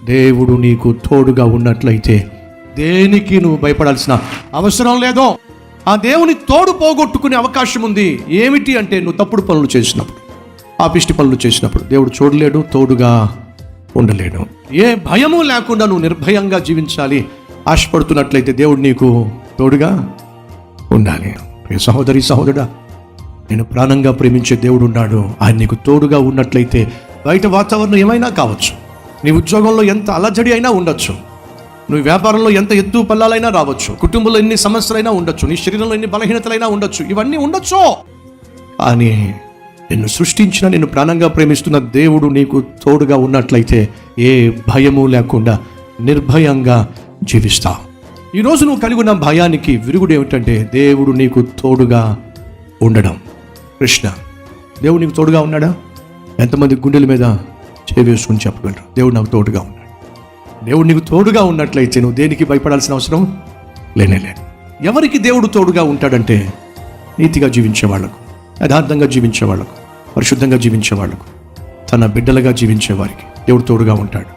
దేవుడు నీకు తోడుగా ఉన్నట్లయితే దేనికి నువ్వు భయపడాల్సిన అవసరం లేదో. ఆ దేవుని తోడు పోగొట్టుకునే అవకాశం ఉంది. ఏమిటి అంటే, నువ్వు తప్పుడు పనులు చేసినప్పుడు, పాపిష్టి పనులు చేసినప్పుడు దేవుడు చూడలేడు, తోడుగా ఉండలేడు. ఏ భయము లేకుండా నువ్వు నిర్భయంగా జీవించాలి ఆశపడుతున్నట్లయితే దేవుడు నీకు తోడుగా ఉండాలి. సహోదరి సహోదరుడా, నేను ప్రాణంగా ప్రేమించే దేవుడు ఉన్నాడు. ఆయన నీకు తోడుగా ఉన్నట్లయితే బయట వాతావరణం ఏమైనా కావచ్చు, నీ ఉద్యోగంలో ఎంత అలజడి అయినా ఉండొచ్చు, నువ్వు వ్యాపారంలో ఎంత ఎత్తు పల్లాలైనా రావచ్చు, కుటుంబంలో ఎన్ని సమస్యలైనా ఉండొచ్చు, నీ శరీరంలో ఎన్ని బలహీనతలైనా ఉండొచ్చు, ఇవన్నీ ఉండొచ్చు. కానీ నిన్ను సృష్టించిన, నిన్ను ప్రాణంగా ప్రేమిస్తున్న దేవుడు నీకు తోడుగా ఉన్నట్లయితే ఏ భయము లేకుండా నిర్భయంగా జీవిస్తావు. ఈరోజు నువ్వు కలిగి ఉన్న భయానికి విరుగుడు ఏమిటంటే, దేవుడు నీకు తోడుగా ఉండడం. కృష్ణ, దేవుడు నీకు తోడుగా ఉన్నాడా? ఎంతమంది గుండెల మీద చేవేసుకుని చెప్పగలరు, దేవుడు నాకు తోడుగా ఉన్నాడు. దేవుడు నీకు తోడుగా ఉన్నట్లయితే నువ్వు దేనికి భయపడాల్సిన అవసరం లేనేలేదు. ఎవరికి దేవుడు తోడుగా ఉంటాడంటే, నీతిగా జీవించే వాళ్లకు, యథార్థంగా జీవించే వాళ్లకు, పరిశుద్ధంగా జీవించే వాళ్లకు, తన బిడ్డలుగా జీవించే వారికి దేవుడు తోడుగా ఉంటాడు.